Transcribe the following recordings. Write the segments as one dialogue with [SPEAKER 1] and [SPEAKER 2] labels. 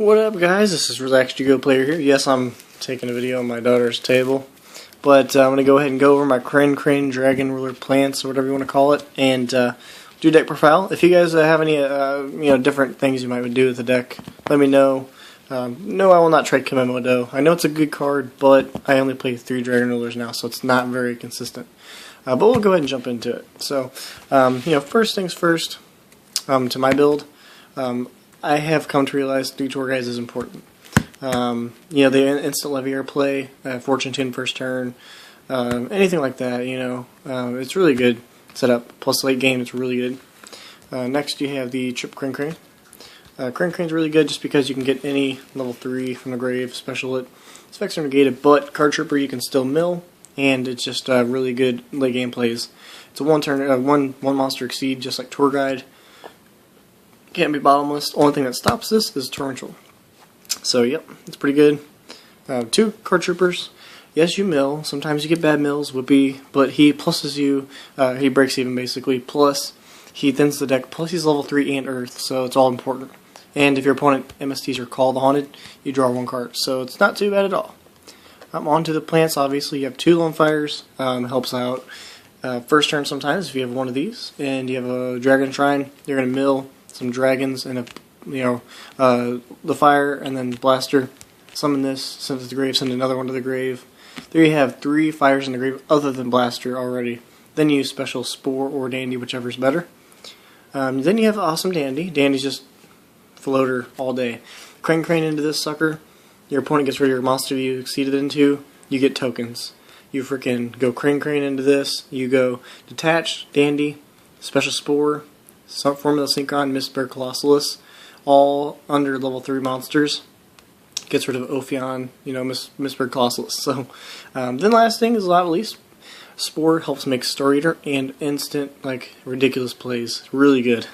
[SPEAKER 1] What up, guys? This is Relax to Go Player here. Yes, I'm taking a video on my daughter's table, but I'm going to go ahead and go over my Crane Dragon Ruler plants, or whatever you want to call it, and do deck profile. If you guys have any different things you might do with the deck, let me know. No, I will not trade Komodo. I know it's a good card, but I only play 3 Dragon Rulers now, so it's not very consistent. But we'll go ahead and jump into it. So, first things first, to my build, I have come to realize 3 Tour Guides is important. The instant Leviair play, Fortune Tune first turn, anything like that, it's really good setup. Plus late game, it's really good. Next you have the Trip Crane. Crane's really good just because you can get any level 3 from the grave, special it. It's Vexor negated, but Card Trooper you can still mill, and it's just really good late game plays. It's a one monster exceed, just like Tour Guide. Can't be bottomless. Only thing that stops this is Torrential. So yep, it's pretty good. 2 Card Troopers. Yes, you mill. Sometimes you get bad mills, Whoopee, but he pluses you. He breaks even basically. Plus, he thins the deck. Plus, he's level 3 and Earth, so it's all important. And if your opponent MSTs or Call the Haunted, you draw 1 card. So it's not too bad at all. On to the plants. Obviously, you have 2 Lone Fires. Helps out. First turn sometimes if you have one of these, and you have a Dragon Shrine, you're gonna mill some dragons and the fire, and then blaster. Summon this, send it to the grave, send another one to the grave. There you have 3 fires in the grave other than blaster already. Then you use special Spore or Dandy, whichever's better. Then you have awesome Dandy. Dandy's just floater all day. Crane into this sucker. Your opponent gets rid of your monster you exceeded into. You get tokens. You freaking go Crane into this. You go Detach, Dandy, Special Spore, Formula Synchron, Mistborn Colossalus, all under level 3 monsters. Gets rid of Ophion, Mistborn Colossalus. So, then last thing is not least, Spore helps make Star Eater and instant, ridiculous plays. Really good.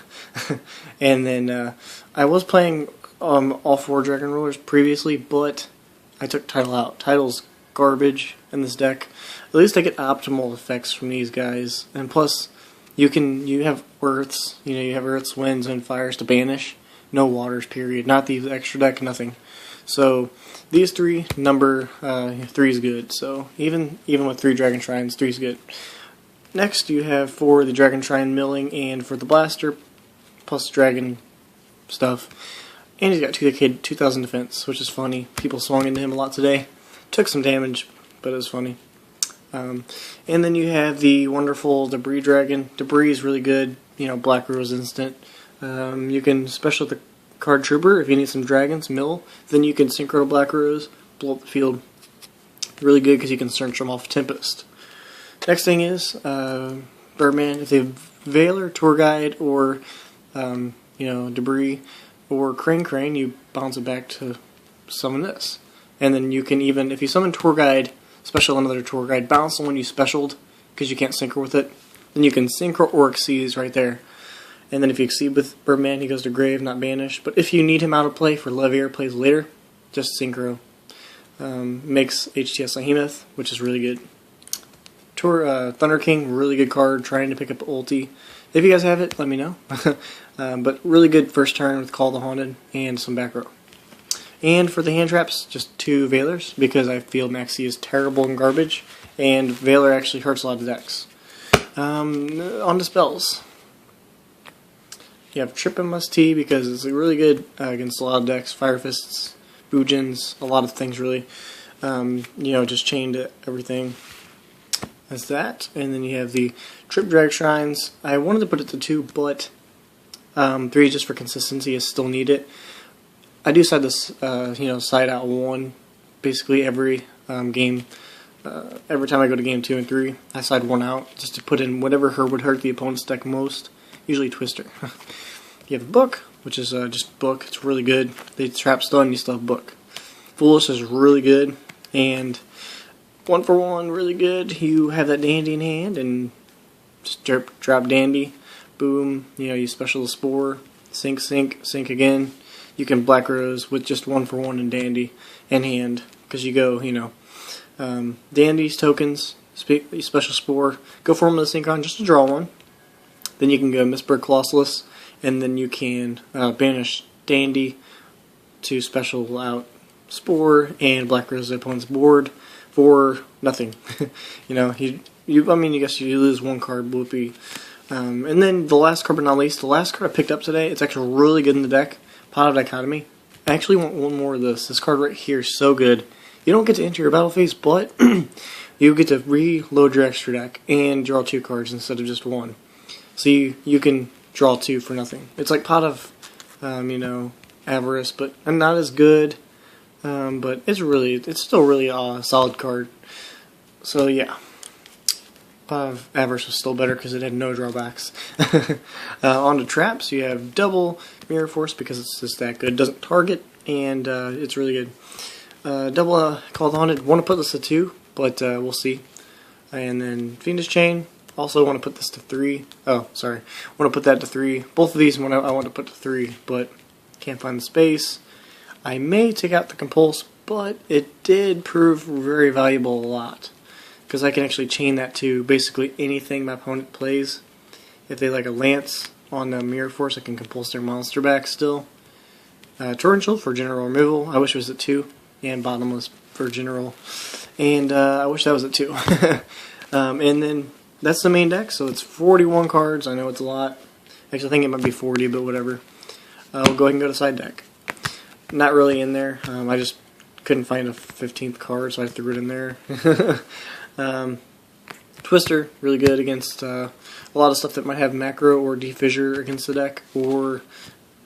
[SPEAKER 1] And then, I was playing all 4 Dragon Rulers previously, but I took Tidal out. Tidal's garbage in this deck. At least I get optimal effects from these guys, and plus, you have Earths, you have Earths, Winds, and Fires to banish. No Waters, period. Not the extra deck, nothing. So, these 3, number 3 is good. So, even with 3 Dragon Shrines, 3 is good. Next, you have for the Dragon Shrine milling and for the blaster, plus dragon stuff. And he's got 2,000 defense, which is funny. People swung into him a lot today. Took some damage, but it was funny. And then you have the wonderful Debris Dragon. Debris is really good. Black Rose instant. You can special the Card Trooper if you need some dragons, mill. Then you can Synchro to Black Rose, blow up the field. Really good because you can search them off Tempest. Next thing is Birdman. If they have Veiler, Tour Guide, or Debris, or Crane, you bounce it back to summon this. And then you can even, if you summon Tour Guide, special another Tour Guide, bounce the one you specialed because you can't synchro with it. Then you can synchro or exceed right there. And then if you exceed with Birdman, he goes to grave, not banish. But if you need him out of play for Leviair plays later, just synchro. Makes HTS Behemoth, which is really good. Thunder King, really good card, trying to pick up ulti. If you guys have it, let me know. But really good first turn with Call the Haunted and some back row. And for the hand traps, just 2 Veilers, because I feel Maxi is terrible and garbage, and Veiler actually hurts a lot of decks. On to spells. You have Trip MST because it's really good against a lot of decks. Fire Fists, Boojins, a lot of things really. Just chain to everything. That's that. And then you have the Trip Drag Shrines. I wanted to put it to 2, but 3 just for consistency. I still need it. I do side this, side out 1 basically every game. Every time I go to game 2 and 3, I side 1 out just to put in whatever would hurt the opponent's deck most. Usually Twister. You have Book, which is just Book. It's really good. They trap stun, you still have Book. Foolish is really good, and 1 for 1, really good. You have that Dandy in hand, and just drop Dandy. Boom. You special the Spore. Sync again. You can Black Rose with just 1 for 1 and Dandy in hand, because you go, Dandy's tokens, special Spore. Go Formula Synchron just to draw 1. Then you can go Mistborn Colossalus, and then you can banish Dandy to special out Spore and Black Rose the opponent's board for nothing. You know, I mean, I guess you lose one card, Bloopy. And then the last card, but not least, the last card I picked up today, it's actually really good in the deck, Pot of Dichotomy. I actually want one more of this. This card right here is so good. You don't get to enter your battle phase, but you get to reload your extra deck and draw 2 cards instead of just 1. So you can draw 2 for nothing. It's like Pot of, you know, Avarice, but not as good. But it's still really a solid card. So yeah, Pot of Avarice was still better because it had no drawbacks. On to traps, you have double Mirror Force because it's just that good. Doesn't target, and it's really good. Double Call the Haunted. Want to put this to 2, but we'll see. And then Fiendish Chain. Also want to put this to 3. Oh, sorry. Want to put that to 3. Both of these I want to put to 3, but can't find the space. I may take out the Compulse, but it did prove very valuable a lot. Because I can actually chain that to basically anything my opponent plays. If they like a Lance on the Mirror Force, I can Compulse their monster back still. Torrential for general removal. I wish it was at 2. And Bottomless for general. And I wish that was at 2. And then that's the main deck, so it's 41 cards. I know it's a lot. Actually, I think it might be 40, but whatever. We'll go ahead and go to side deck. Not really in there. I just couldn't find a 15th card, so I threw it in there. Twister, really good against a lot of stuff that might have macro or defissure against the deck, or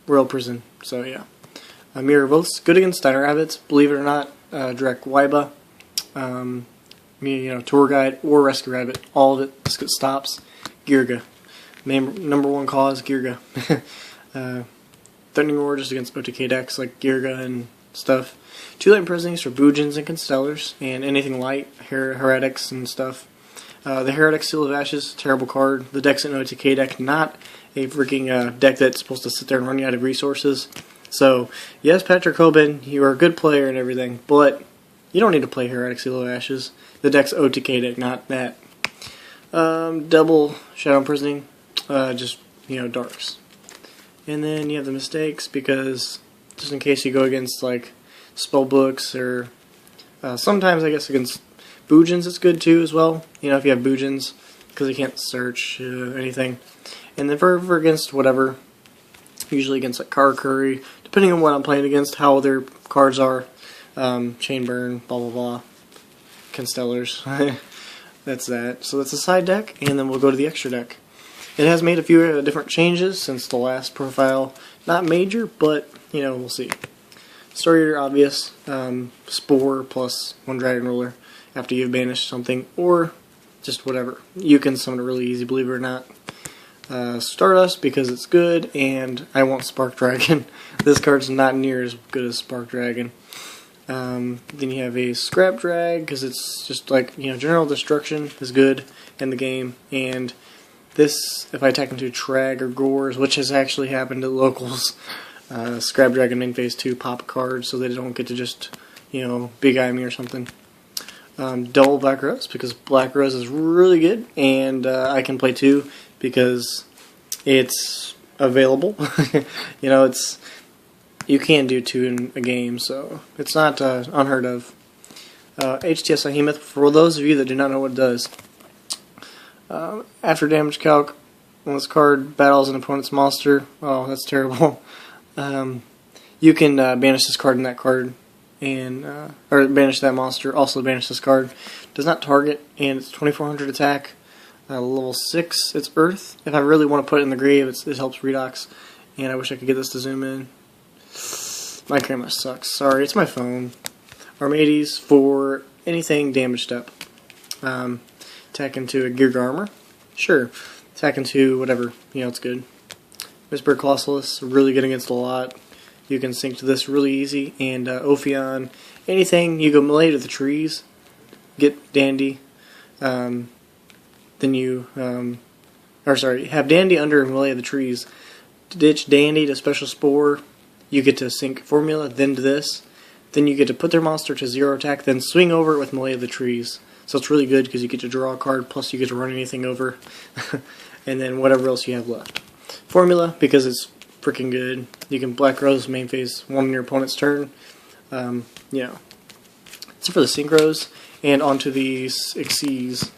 [SPEAKER 1] Royal Prison. So yeah. Mirror of Oaths, good against Dino Rabbits. Believe it or not, Direct Waiba, you know, Tour Guide or Rescue Rabbit, all of it just stops. Girga, number 1 cause, Girga. Threatening Roar just against OTK decks like Girga and stuff. 2 Light Imprisonings for Boojins and Constellars, and anything light, Heretics and stuff. The Heretic Seal of Ashes, terrible card. The deck's an OTK deck, not a freaking deck that's supposed to sit there and run you out of resources. So, yes, Patrick Hoban, you are a good player and everything, but you don't need to play Heretic Seal of Ashes. The deck's OTK deck, not that. Double Shadow Imprisoning, just, you know, Darks. And then you have the Mistakes, because just in case you go against, like, spell books, or sometimes, I guess, against Boojins it's good, too, as well. You know, if you have Boojins, because you can't search anything. And then for against whatever, usually against, like, Karakuri, depending on what I'm playing against, how their cards are. Chain Burn, blah, blah, blah. Constellars. That's that. So that's the side deck, and then we'll go to the extra deck. It has made a few different changes since the last profile. Not major, but, you know, we'll see. Story obvious. Spore plus 1 Dragon Ruler after you've banished something, or just whatever. You can summon it really easy, believe it or not. Stardust because it's good, and I want Spark Dragon. This card's not near as good as Spark Dragon. Then you have a Scrap Drag because it's just like, you know, General Destruction is good in the game, and this, if I attack into Trag or Gores, which has actually happened at locals, Scrap Dragon main phase 2 pop a card so they don't get to just, you know, big eye me or something. Double Black Rose because Black Rose is really good, and I can play 2 because it's available. You know, you can do 2 in a game, so it's not unheard of. HTS Behemoth, for those of you that do not know what it does. After damage calc, when this card battles an opponent's monster, oh, that's terrible. You can banish this card and that card, and or banish that monster. Also banish this card. Does not target, and it's 2400 attack. Level 6, it's Earth. If I really want to put it in the grave, it helps Redox. And I wish I could get this to zoom in. My camera sucks. Sorry, it's my phone. Armades for anything damage step. Attack into a Gear Armor. Sure. Attack into whatever. You know, it's good. Mistborn Colossalus, really good against a lot. You can sync to this really easy. And Ophion, anything, you go melee to the trees. Get Dandy. Then you, have Dandy under melee of the trees. Ditch Dandy to Special Spore. You get to sync Formula, then to this. Then you get to put their monster to 0 attack, then swing over it with melee of the trees. So it's really good because you get to draw a card, plus you get to run anything over. And then whatever else you have left. Formula, because it's freaking good. You can Black Rose main phase one on your opponent's turn. You know, except for the Synchros and onto these Xyz.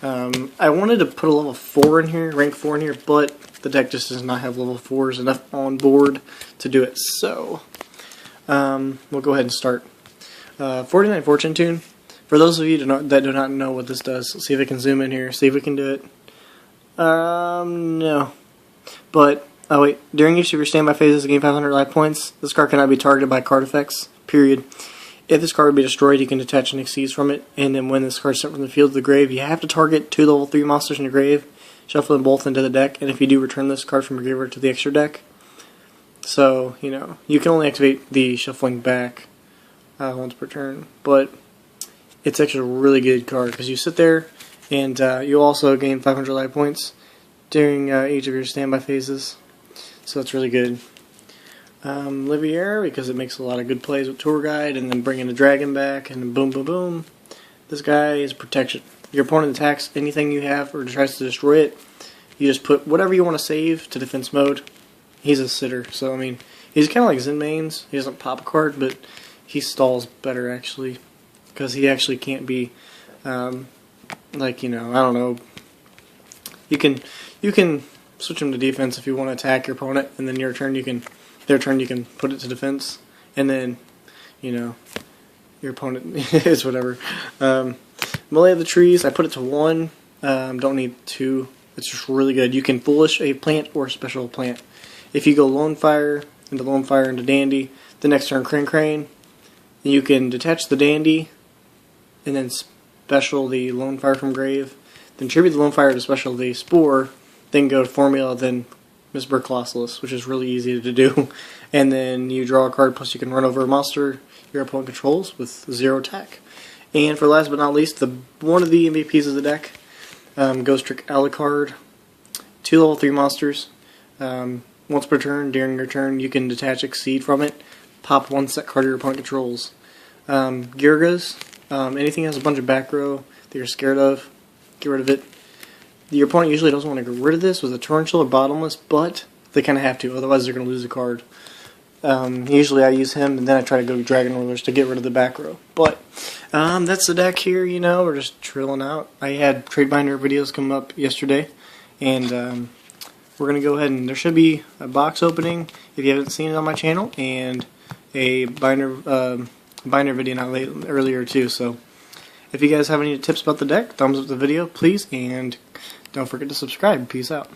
[SPEAKER 1] I wanted to put a level 4 in here, rank 4 in here, but the deck just does not have level 4s enough on board to do it. So we'll go ahead and start. 49 Fortune Tune. For those of you that do not know what this does, let's see if I can zoom in here, see if we can do it. No. But, oh wait, during each of your standby phases to gain 500 life points, this card cannot be targeted by card effects, period. If this card would be destroyed, you can detach an Xyz from it, and then when this card is sent from the field to the grave, you have to target 2 level 3 monsters in your grave, shuffle them both into the deck, and if you do, return this card from your graveyard to the extra deck. So, you know, you can only activate the shuffling back once per turn, but it's actually a really good card, because you sit there, and you also gain 500 life points during each of your standby phases, so it's really good. Livier, because it makes a lot of good plays with Tour Guide, and then bringing the dragon back, and boom, boom, boom. This guy is protection. Your opponent attacks anything you have or tries to destroy it. You just put whatever you want to save to defense mode. He's a sitter, so I mean, he's kind of like Zenmaines. He doesn't pop a card, but he stalls better actually, because he actually can't be, like, you know, I don't know. You can switch him to defense if you want to attack your opponent, and then their turn you can put it to defense, and then, you know, your opponent is whatever. Melee of the Trees, I put it to 1. Don't need 2. It's just really good. You can Foolish a plant or special plant. If you go Lone Fire into Dandy, the next turn Crane, you can detach the Dandy, and then special the Lone Fire from grave, then tribute the Lone Fire to special the Spore, then go to Formula, then Mistborn Colossus, which is really easy to do. And then you draw a card, plus you can run over a monster your opponent controls with 0 attack. And for last but not least, one of the MVPs of the deck, Ghost Trick Alucard. 2 level 3 monsters. Once per turn, during your turn, you can detach Exceed from it. Pop 1 set card your opponent controls. Girgas, anything that has a bunch of back row that you're scared of, get rid of it. Your opponent usually doesn't want to get rid of this with a Torrential or Bottomless, but they kind of have to, otherwise they're going to lose a card. Usually I use him, and then I try to go Dragon Rulers to get rid of the back row. But that's the deck here, you know, we're just trilling out. I had trade binder videos come up yesterday, and we're going to go ahead and there should be a box opening if you haven't seen it on my channel, and a binder video earlier too. So if you guys have any tips about the deck, thumbs up the video, please, and don't forget to subscribe. Peace out.